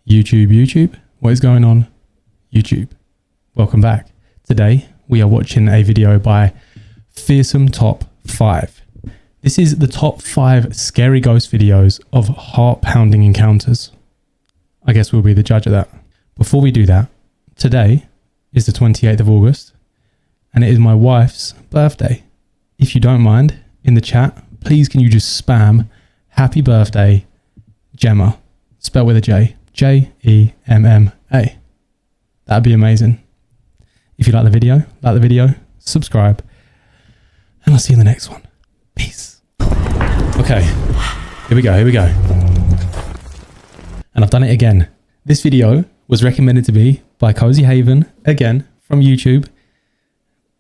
YouTube, what is going on? YouTube, welcome back. Today we are watching a video by Fearsome Top 5. This is the top 5 scary ghost videos of heart-pounding encounters. I guess we'll be the judge of that. Before we do that, today is the 28th of August and it is my wife's birthday. If you don't mind, in the chat, please can you just spam happy birthday Gemma, spelled with a J. J-E-M-M-A. That'd be amazing. If you like the video, subscribe, and I'll see you in the next one. Peace. Okay, here we go. And I've done it again. This video was recommended to me by CozyHaven, again, from YouTube.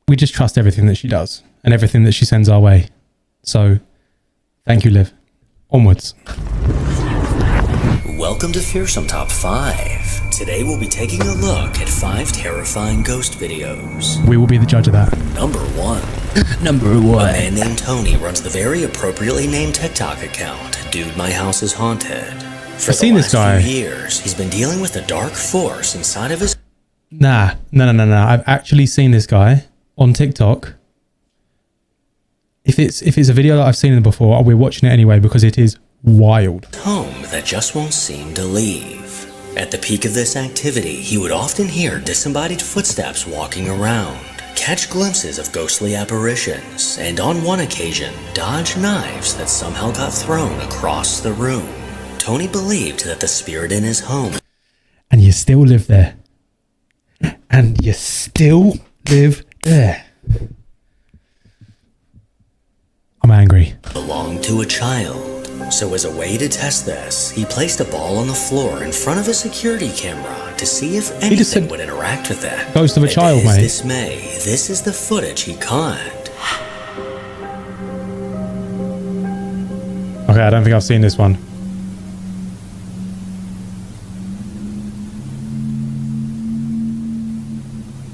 We just trust everything that she does and everything that she sends our way. So, thank you, Liv. Onwards. Welcome to Fearsome Top 5. Today we'll be taking a look at 5 terrifying ghost videos. We will be the judge of that. Number 1. A man named Tony runs the very appropriately named TikTok account, Dude My House is Haunted. For I've seen this guy. few years, he's been dealing with a dark force inside of his... No. I've actually seen this guy on TikTok. If it's a video that I've seen before, we're watching it anyway because it is wild. home that just won't seem to leave. At the peak of this activity, he would often hear disembodied footsteps walking around, catch glimpses of ghostly apparitions, and on one occasion, dodge knives that somehow got thrown across the room. Tony believed that the spirit in his home... And you still live there. And you still live there. I'm angry. ...belonged to a child. So as a way to test this, he placed a ball on the floor in front of a security camera to see if anything would interact with it. Ghost of a child, mate. To his dismay, this is the footage he caught. Okay, I don't think I've seen this one.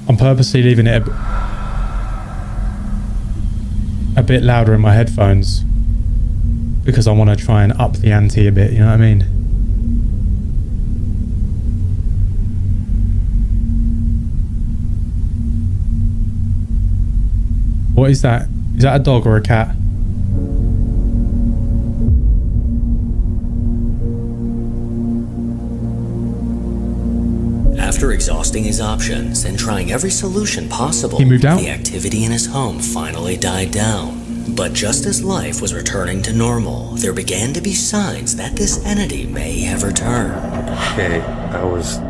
I'm purposely leaving it a bit louder in my headphones because I want to try and up the ante a bit, you know what I mean? What is that? Is that a dog or a cat? After exhausting his options and trying every solution possible, he moved out? The activity in his home finally died down. But just as life was returning to normal, there began to be signs that this entity may have returned. Okay, I was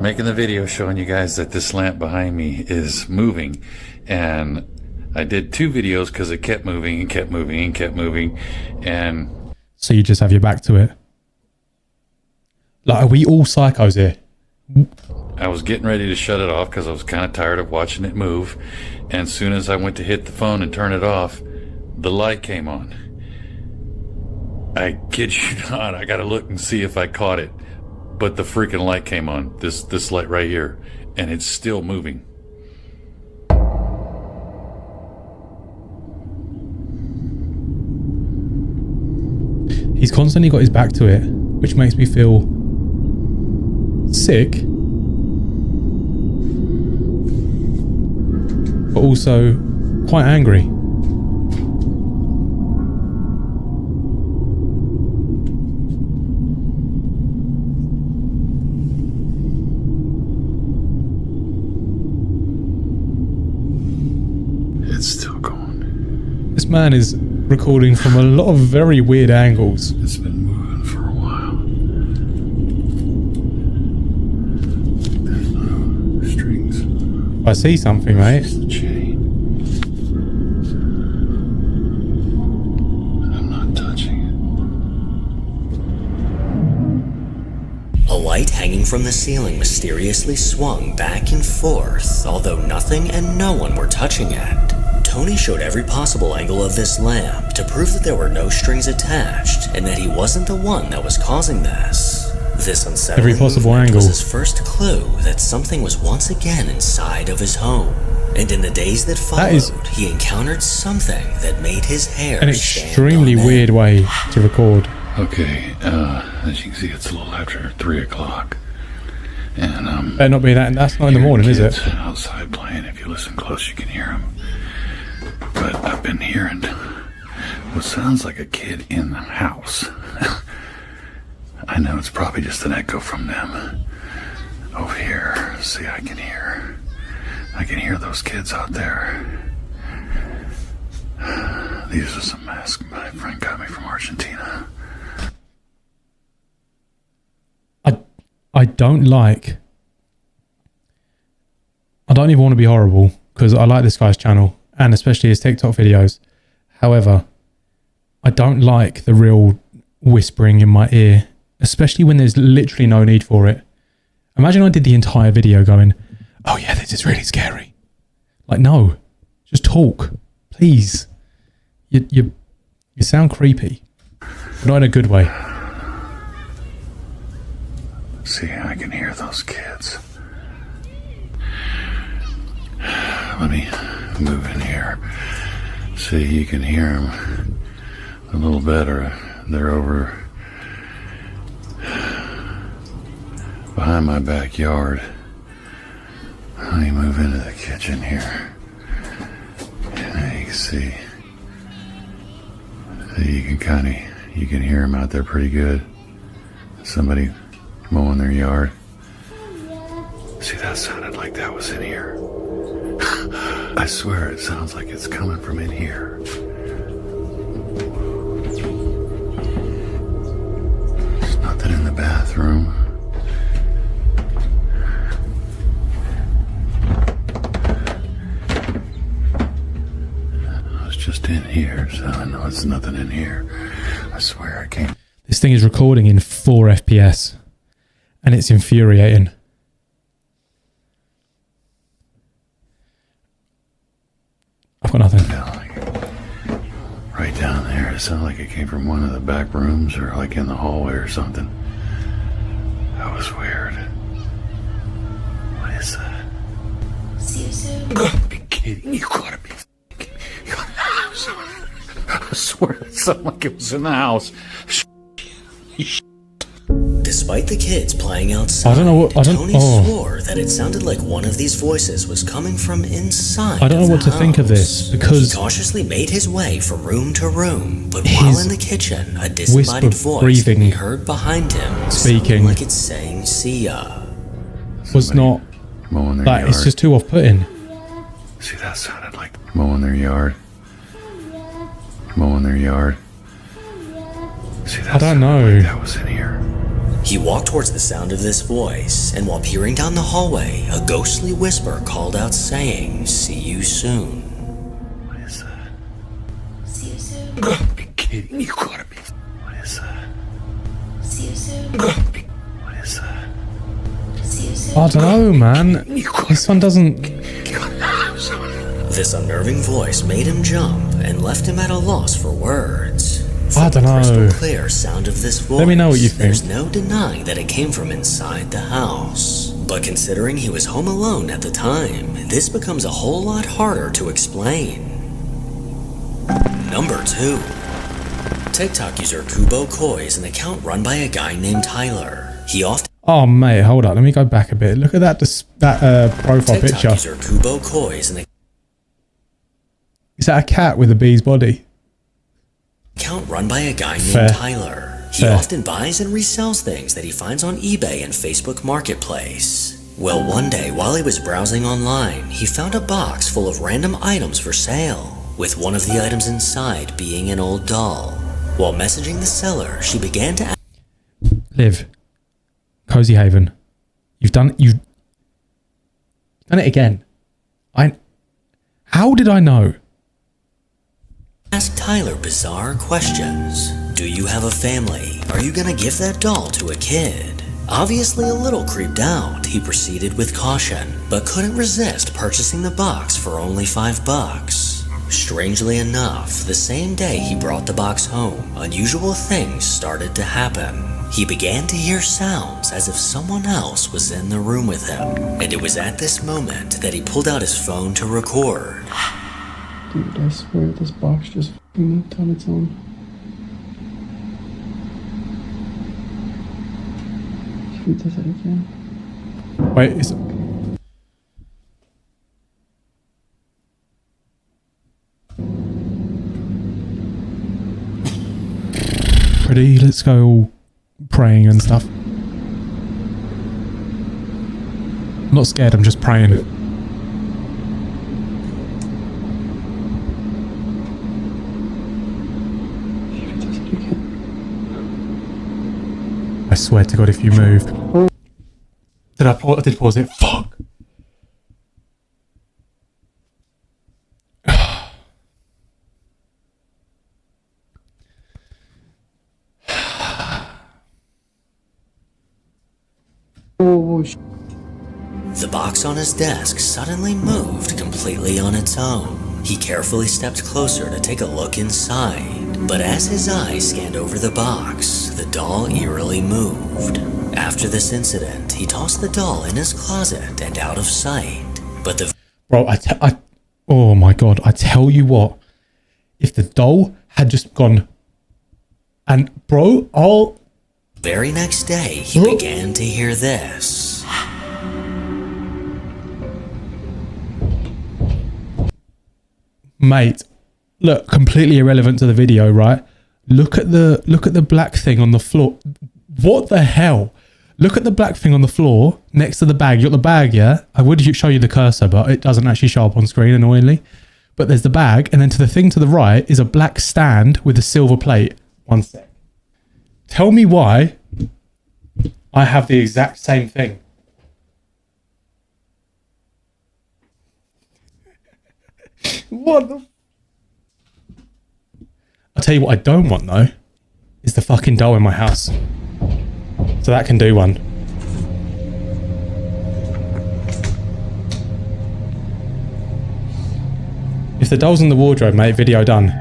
making the video showing you guys that this lamp behind me is moving, and I did 2 videos because it kept moving and kept moving and kept moving, and... So you just have your back to it? Like, are we all psychos here? I was getting ready to shut it off because I was kind of tired of watching it move, and as soon as I went to hit the phone and turn it off, the light came on. I kid you not, I gotta look and see if I caught it, but the freaking light came on, this light right here, and it's still moving. He's constantly got his back to it, which makes me feel sick, but also quite angry. It's still going. This man is recording from a lot of very weird angles. It's been moving for a while. There's no strings. I see something, mate. It's the chain. I'm not touching it. A light hanging from the ceiling mysteriously swung back and forth, although nothing and no one were touching it. Tony showed every possible angle of this lamp to prove that there were no strings attached and that he wasn't the one that was causing this. This unsettling Every possible movement angle. was his first clue that something was once again inside of his home. And in the days that followed, he encountered something that made his hair An extremely weird way to record. Okay, as you can see, it's a little after 3 o'clock. And, Better not be that. That's not in the morning, is it? Outside playing. If you listen close, you can hear them. But I've been hearing what sounds like a kid in the house. I know it's probably just an echo from them. Over here, see, I can hear those kids out there. These are some masks my friend got me from Argentina. I don't even want to be horrible because I like this guy's channel and especially his TikTok videos. However, I don't like the real whispering in my ear, especially when there's literally no need for it. Imagine I did the entire video going, oh yeah, this is really scary. Like, no, just talk, please. You sound creepy, but not in a good way. See, I can hear those kids. Let me move in here. See, you can hear them a little better. They're over behind my backyard. Let me move into the kitchen here. And you can see you can hear them out there pretty good. Somebody mowing their yard. See, that sounded like that was in here. I swear it sounds like it's coming from in here. There's nothing in the bathroom. I was just in here, so I know it's nothing in here. I swear I can't. This thing is recording in 4 FPS and it's infuriating. I've got nothing. Right down there. It sounded like it came from one of the back rooms or like in the hallway or something. That was weird. What is that? See you soon. You gotta be kidding. You gotta be kidding. I swear it sounded like it was in the house. Despite the kids playing outside, Tony swore that it sounded like one of these voices was coming from inside. I don't know what to think of this because he cautiously made his way from room to room, but while in the kitchen, a disembodied voice could be heard behind him, speaking like it's saying "See ya." Was not that. It's just too off-putting. See, that sounded like mowing their yard. Mowing their yard. See, that I don't know. like that was in here. He walked towards the sound of this voice, and while peering down the hallway, a ghostly whisper called out saying, "See you soon." What is that? See you soon. You gotta be kidding. You gotta be. What is that? See you soon. You gotta be. What is that? See you soon. I don't know, man. This one doesn't. This unnerving voice made him jump and left him at a loss for words. I don't know. The crystal clear sound of this voice, let me know what you think. There's no denying that it came from inside the house. But considering he was home alone at the time, this becomes a whole lot harder to explain. Number 2. TikTok user Kubo Koi is an account run by a guy named Tyler. He often... Oh, mate, hold up. Let me go back a bit. Look at that profile TikTok picture. user Kubo Koi is an Is that a cat with a bee's body? account run by a guy named Fair. Tyler. He Fair. often buys and resells things that he finds on eBay and Facebook Marketplace. Well, one day while he was browsing online, he found a box full of random items for sale, with one of the items inside being an old doll. While messaging the seller, she began to Liv, CozyHaven, you've done it again. How did I know? ask Tyler bizarre questions. Do you have a family? Are you gonna give that doll to a kid? Obviously a little creeped out, he proceeded with caution, but couldn't resist purchasing the box for only $5. Strangely enough, the same day he brought the box home, unusual things started to happen. He began to hear sounds as if someone else was in the room with him, and it was at this moment that he pulled out his phone to record. Dude, I swear this box just moved on its own. Read this out again. Wait, is ready? Let's go all praying and stuff. I'm not scared, I'm just praying. Read this out again. I swear to God, if you move. Did I pause? I did pause it. Fuck. Oh, The box on his desk suddenly moved completely on its own. He carefully stepped closer to take a look inside, but as his eyes scanned over the box, the doll eerily moved. After this incident, he tossed the doll in his closet and out of sight. But the Bro, oh my God, I tell you what, if the doll had just gone, and bro, very next day, he began to hear this. mate, look, completely irrelevant to the video, right? Look at the black thing on the floor. What the hell? Look at the black thing on the floor next to the bag. You got the bag, yeah? I would show you the cursor, but it doesn't actually show up on screen, annoyingly. But there's the bag, and then to the thing to the right is a black stand with a silver plate. One sec. Tell me why I have the exact same thing. What the... I'll tell you what I don't want, though, is the fucking doll in my house. So that can do one. If the doll's in the wardrobe, mate, video done.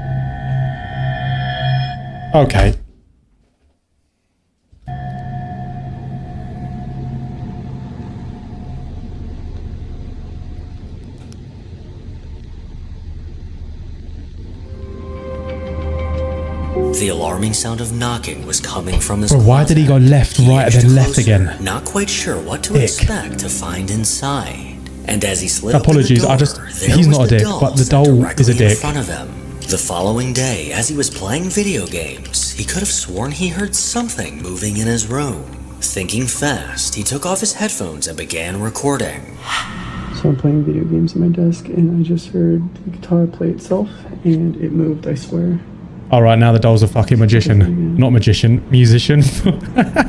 Okay. The alarming sound of knocking was coming from his Bro, why did he go left, right, and then left again? Not quite sure what to Dick. expect to find inside. And as he slid Apologies, open the door, there he's was not a the dick, doll but the set doll is a directly in dick. front of him. The following day, as he was playing video games, he could have sworn he heard something moving in his room. Thinking fast, he took off his headphones and began recording. so I'm playing video games at my desk, and I just heard the guitar play itself, and it moved, I swear. Alright, now the doll's a fucking magician. Not magician, musician. Huh?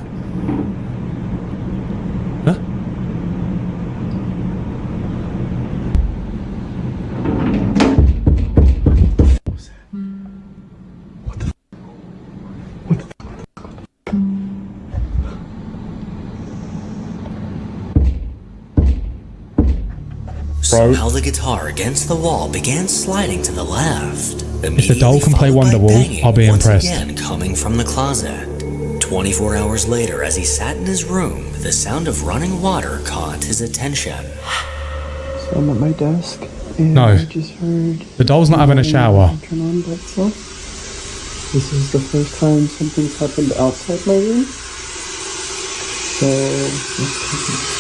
Somehow the guitar against the wall began sliding to the left. If the doll can play Immediately followed by Wonderwall, banging I'll be once impressed. Again coming from the closet. 24 hours later, as he sat in his room, the sound of running water caught his attention. So I'm at my desk, and No. I just heard... The doll's not having a shower. Turn on by itself. This is the first time something's happened outside my room. So, let's take it.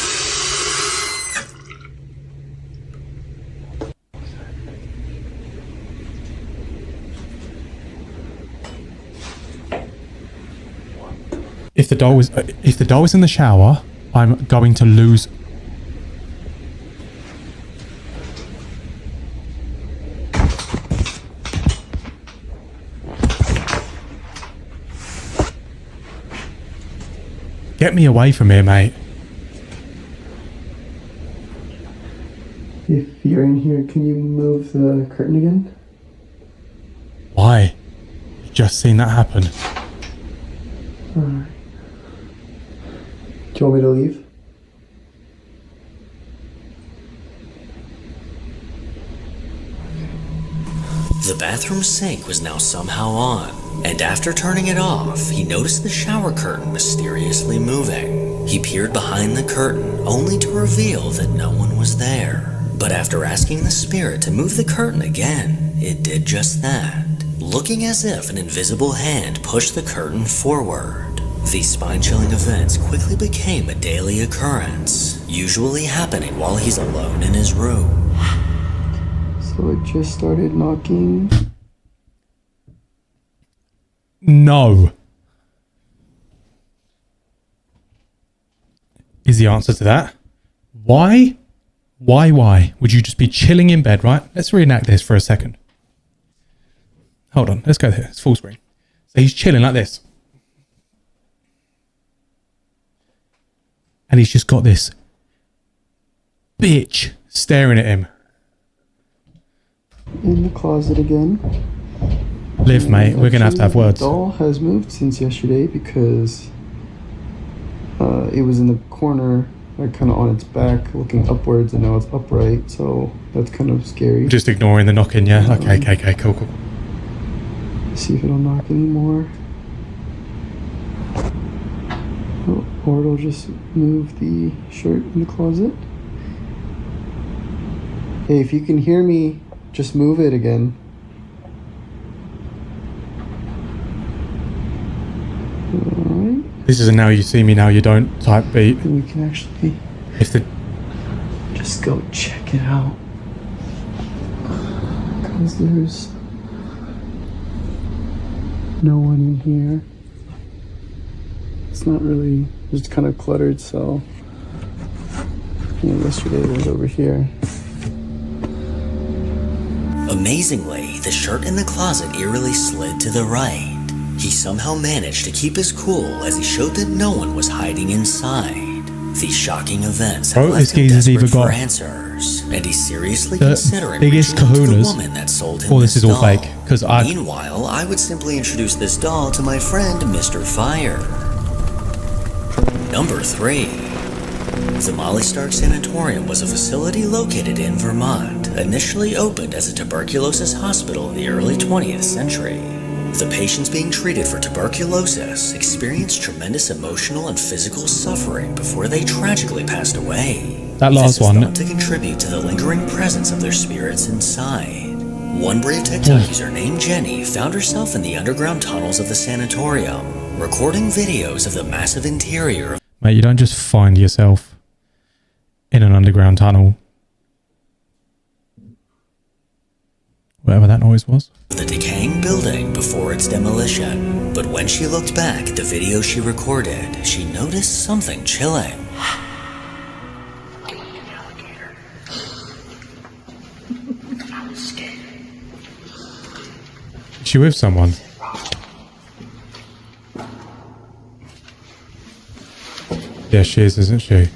If the doll was in the shower, I'm going to lose. Get me away from here, mate. If you're in here, can you move the curtain again? Why? You've just seen that happen. Alright. Do you want me to leave? The bathroom sink was now somehow on, and after turning it off, he noticed the shower curtain mysteriously moving. He peered behind the curtain, only to reveal that no one was there. But after asking the spirit to move the curtain again, it did just that, looking as if an invisible hand pushed the curtain forward. These spine-chilling events quickly became a daily occurrence, usually happening while he's alone in his room. So it just started knocking. No. Is the answer to that. Why? Why would you just be chilling in bed, right? Let's reenact this for a second. Hold on, let's go here. It's full screen. So he's chilling like this. And he's just got this bitch staring at him. In the closet again. Liv, mate, we're going to have words. The doll has moved since yesterday because it was in the corner, like kind of on its back, looking upwards, and now it's upright, so that's kind of scary. Just ignoring the knocking, yeah? Okay, cool. See if it'll knock anymore. Oh, or it'll just move the shirt in the closet. Hey, if you can hear me, just move it again. Alright. This is a now you see me, now you don't type beat. And we can actually just go check it out. Because there's no one in here. It's not really, it's kind of cluttered, so yesterday it was over here. Amazingly, the shirt in the closet eerily slid to the right. He somehow managed to keep his cool as he showed that no one was hiding inside. These shocking events have left him desperate for answers, and he's seriously considering biggest reaching out to the kahunas. woman that sold him Or this is all doll. fake. Because Meanwhile, I would simply introduce this doll to my friend Mr. Fire. Number 3. The Molly Stark Sanatorium was a facility located in Vermont, initially opened as a tuberculosis hospital in the early 20th century. The patients being treated for tuberculosis experienced tremendous emotional and physical suffering before they tragically passed away. That last one. This is thought to contribute to the lingering presence of their spirits inside. One brave TikTok user named Jenny found herself in the underground tunnels of the sanatorium, recording videos of the massive interior. Mate, you don't just find yourself in an underground tunnel. Whatever that noise was. The decaying building before its demolition. But when she looked back at the video she recorded, she noticed something chilling. Is she with someone? Yeah, she is, isn't she?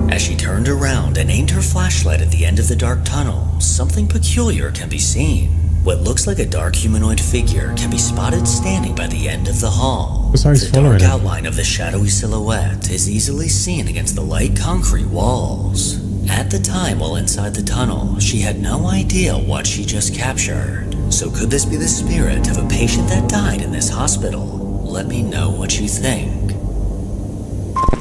As she turned around and aimed her flashlight at the end of the dark tunnel, something peculiar can be seen. What looks like a dark humanoid figure can be spotted standing by the end of the hall. Besides The dark following her. outline of the shadowy silhouette is easily seen against the light concrete walls. At the time while inside the tunnel, she had no idea what she just captured. So could this be the spirit of a patient that died in this hospital? Let me know what you think.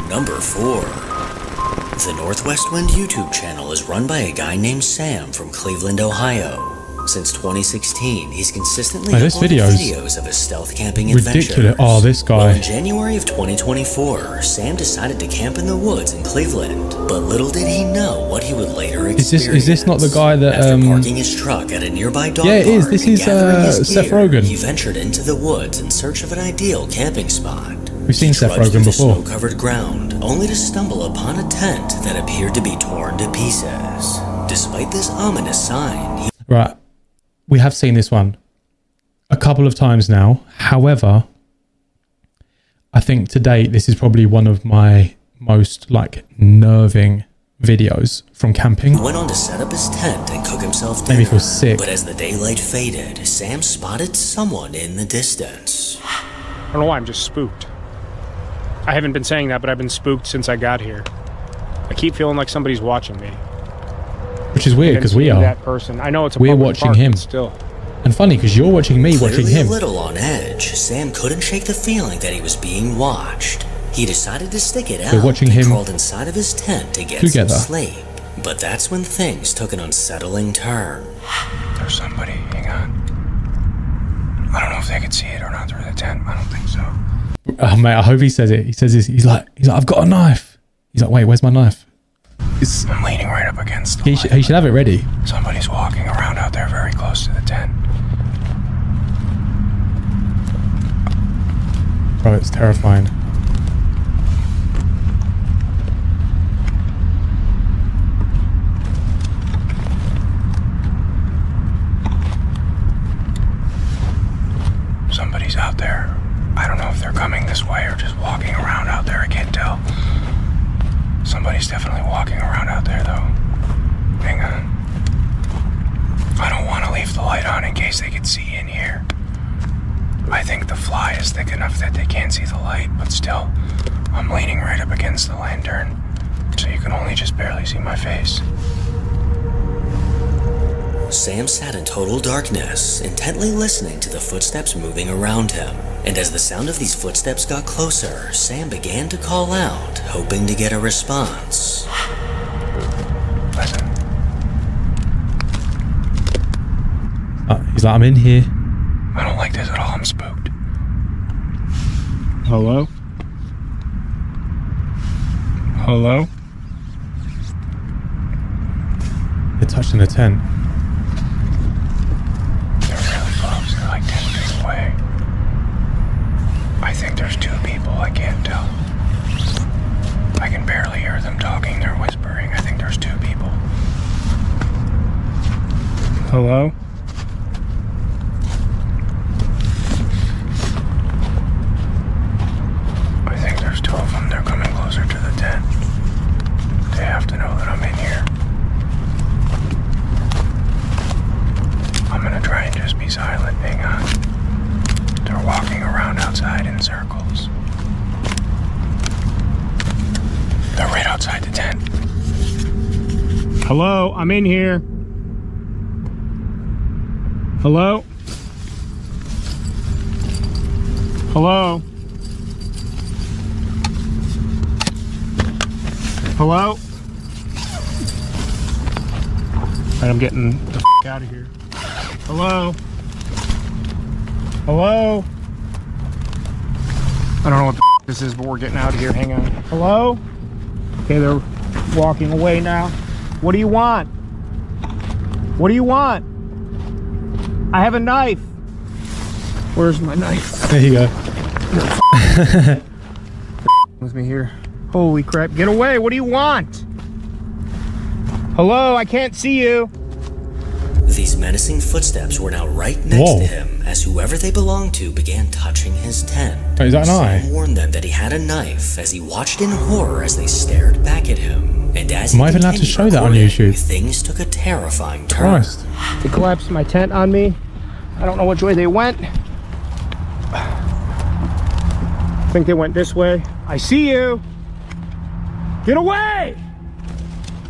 Number 4. The Northwest Wind YouTube channel is run by a guy named Sam from Cleveland, Ohio. Since 2016, he's consistently this uploaded video's videos of his stealth camping ridiculous. adventures. Oh, this guy. Well, in January of 2024, Sam decided to camp in the woods in Cleveland, but little did he know what he would later experience. Is this not the guy that After parking his truck at a nearby dog Yeah, it is. park This and is, gathering his Seth gear, Rogen. he ventured into the woods in search of an ideal camping spot. We've seen Seth Trudged through Rogen the before. snow-covered ground, only to stumble upon a tent that appeared to be torn to pieces. Despite this ominous sign, he Right. We have seen this one a couple of times now. However, I think to date, this is probably one of my most nerving videos from camping. went on to set up his tent and cook himself Made me dinner. feel sick. But as the daylight faded, Sam spotted someone in the distance. I don't know why, I'm just spooked. I haven't been saying that, but I've been spooked since I got here. I keep feeling like somebody's watching me. Which is weird because we Seeing are. that person. I know it's a We're public watching park, him. but still. And funny because you're watching me watching Clearly him. a little on edge, Sam couldn't shake the feeling that he was being watched. He decided to stick it out We're watching and him crawled inside of his tent to get together. some sleep. But that's when things took an unsettling turn. There's somebody. Hang on. I don't know if they could see it or not through the tent. I don't think so. Oh, mate, I hope he says it. He says this. He's like, I've got a knife. He's like, wait, where's my knife? I'm leaning right up against the light. He should have it ready. Somebody's walking around out there very close to the tent. Bro, it's terrifying. Somebody's out there. I don't know if they're coming this way or just walking around out there. I can't tell. Somebody's definitely walking around out there, though. Hang on. I don't want to leave the light on in case they could see in here. I think the fly is thick enough that they can't see the light, but still, I'm leaning right up against the lantern, so you can only just barely see my face. Sam sat in total darkness, intently listening to the footsteps moving around him. And as the sound of these footsteps got closer, Sam began to call out, hoping to get a response. Listen. He's like, I'm in here. I don't like this at all. I'm spooked. Hello? Hello? They're touching the tent. They're really close. They're like 10 feet away. I think there's two people. I can't tell. I can barely hear them talking. They're whispering. I think there's two people. Hello? I think there's two of them. They're coming closer to the tent. They have to know that I'm in here. I'm gonna try and just be silent. Hang on. They're walking around outside in circles. They're right outside the tent. Hello? I'm in here. Hello? Hello? Hello? Alright, I'm getting the f*** out of here. Hello? Hello? I don't know what the f*** this is, but we're getting out of here. Hang on. Hello? Okay, they're walking away now. What do you want? What do you want? I have a knife. Where's my knife? There you go. With me here. Holy crap. Get away. What do you want? Hello, I can't see you. These menacing footsteps were now right next to him as whoever they belonged to began touching his tent. Oh, is that an Sam eye? warned them that he had a knife as he watched in horror as they stared back at him. And as Am he I even allowed to continued show that on recording, YouTube? things took a terrifying turn. Christ. They collapsed my tent on me. I don't know which way they went. I think they went this way. I see you. Get away!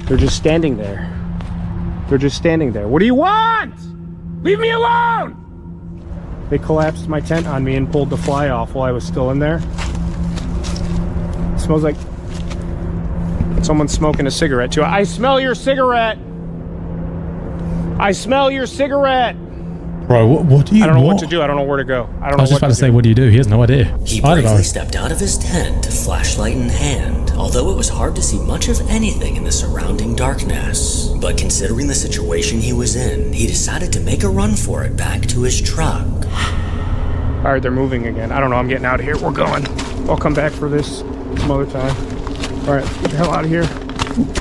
They're just standing there. They're just standing there. What do you want? Leave me alone! They collapsed my tent on me and pulled the fly off while I was still in there. It smells like someone's smoking a cigarette too. I smell your cigarette! I smell your cigarette! Bro, what do you I don't know what to do. I don't know where to go. I don't know I was just what about to say, what do you do? He has no idea. He I don't know. bravely stepped out of his tent, flashlight in hand, although it was hard to see much of anything in the surrounding darkness. But considering the situation he was in, he decided to make a run for it back to his truck. All right, they're moving again. I don't know. I'm getting out of here. We're going. I'll come back for this some other time. All right, get the hell out of here.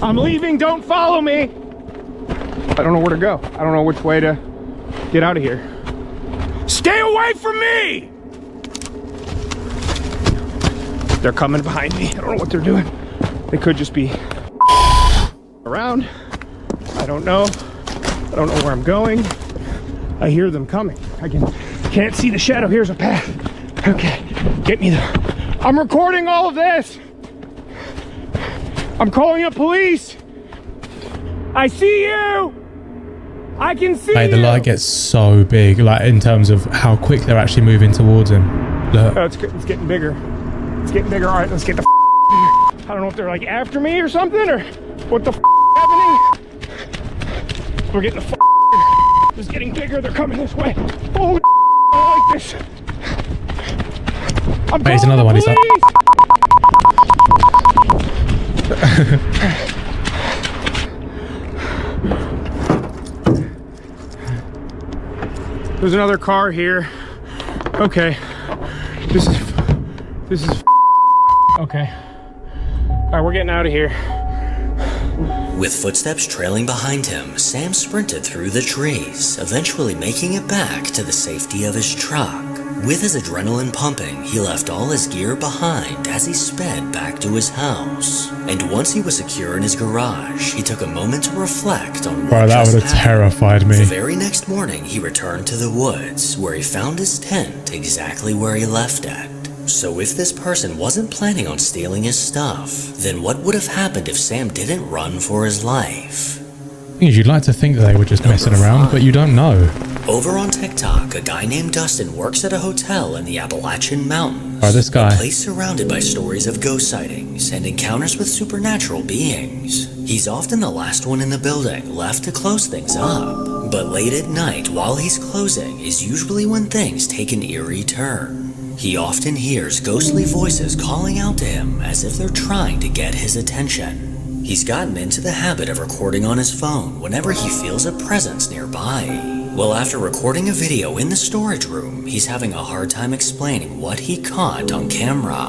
I'm leaving. Don't follow me. I don't know where to go. I don't know which way to get out of here. Stay away from me! They're coming behind me. I don't know what they're doing. They could just be around. I don't know. I don't know where I'm going. I hear them coming. I can't see the shadow. Here's a path. Okay, get me there. I'm recording all of this. I'm calling the police. I see you. I can see Mate, the you. light gets so big, like in terms of how quick they're actually moving towards him. Look. Oh, it's getting bigger. It's getting bigger. All right, let's get the I don't know if they're like after me or something or what the happening. We're getting the It's getting bigger. They're coming this way. Oh, I I'm Wait, it's calling another the one. He's like, police. There's another car here. Okay. This is okay. All right, we're getting out of here. With footsteps trailing behind him, Sam sprinted through the trees, eventually making it back to the safety of his truck. With his adrenaline pumping, he left all his gear behind as he sped back to his house. And once he was secure in his garage, he took a moment to reflect on what bro, that just would have happened. terrified me. The very next morning, he returned to the woods, where he found his tent exactly where he left it. So if this person wasn't planning on stealing his stuff, then what would have happened if Sam didn't run for his life? Thing is, you'd like to think that they were just messing around, but you don't know. Over on TikTok, a guy named Dustin works at a hotel in the Appalachian Mountains. Oh, this guy. A place surrounded by stories of ghost sightings and encounters with supernatural beings. He's often the last one in the building, left to close things up. But late at night, while he's closing, is usually when things take an eerie turn. He often hears ghostly voices calling out to him as if they're trying to get his attention. He's gotten into the habit of recording on his phone whenever he feels a presence nearby. Well, after recording a video in the storage room, he's having a hard time explaining what he caught on camera.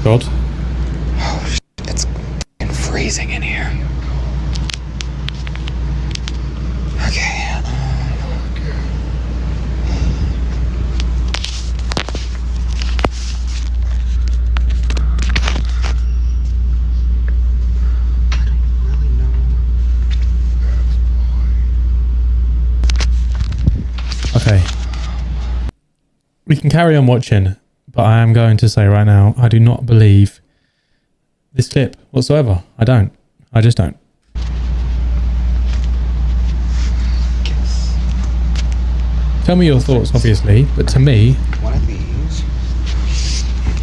God. Oh, shit. It's f***ing freezing in here. Okay. Okay. We can carry on watching, but I am going to say right now, I do not believe this clip whatsoever. I don't. I just don't. Tell me your thoughts, obviously, but to me... One of these.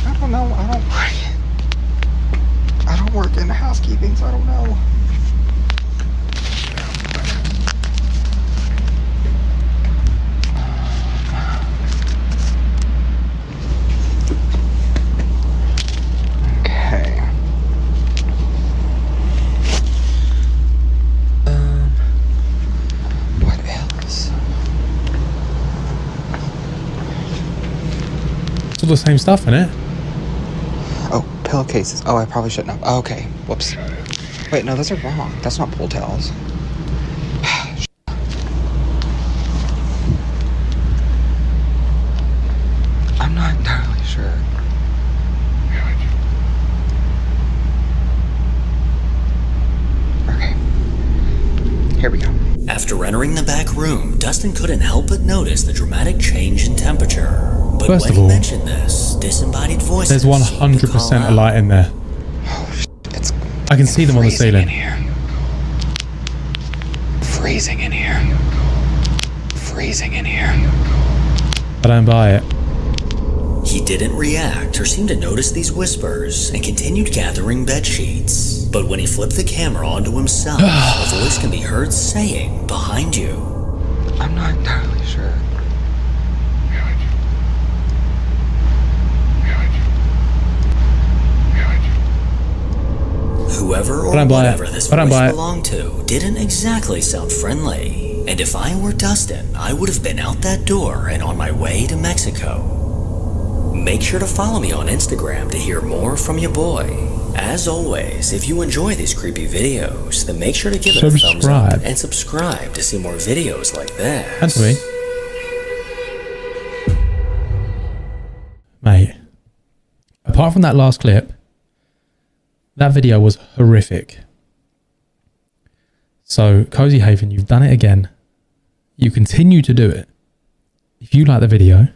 I don't know. I don't work in housekeeping, so I don't know. Okay. What else? It's all the same stuff, isn't it? Oh, pillowcases. Oh, I probably shouldn't have. Oh, okay. Whoops. Wait, no, those are wrong. That's not pull towels. I'm not entirely sure. Okay. Here we go. After entering the back room, Dustin couldn't help but notice the dramatic change in temperature. But First when of he all, mentioned this, disembodied voices There's seemed to call 100% a out. light in there. Oh, it's I can see them on the freezing ceiling. in here. Freezing in here. Freezing in here. I don't buy it. He didn't react or seem to notice these whispers and continued gathering bed sheets. But when he flipped the camera onto himself, a voice can be heard saying, "Behind you." I'm not entirely sure. Whoever or I don't buy it. whatever this I don't voice buy it. belonged to didn't exactly sound friendly. And if I were Dustin, I would have been out that door and on my way to Mexico. Make sure to follow me on Instagram to hear more from your boy. As always, if you enjoy these creepy videos, then make sure to give it a thumbs up Subscribe. and subscribe to see more videos like this. And to me. Mate, apart from that last clip, that video was horrific. So, CozyHaven, you've done it again. You continue to do it. If you like the video,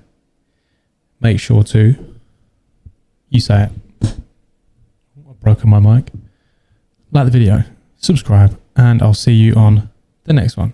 make sure to... You say it. I've broken my mic. Like the video, subscribe, and I'll see you on the next one.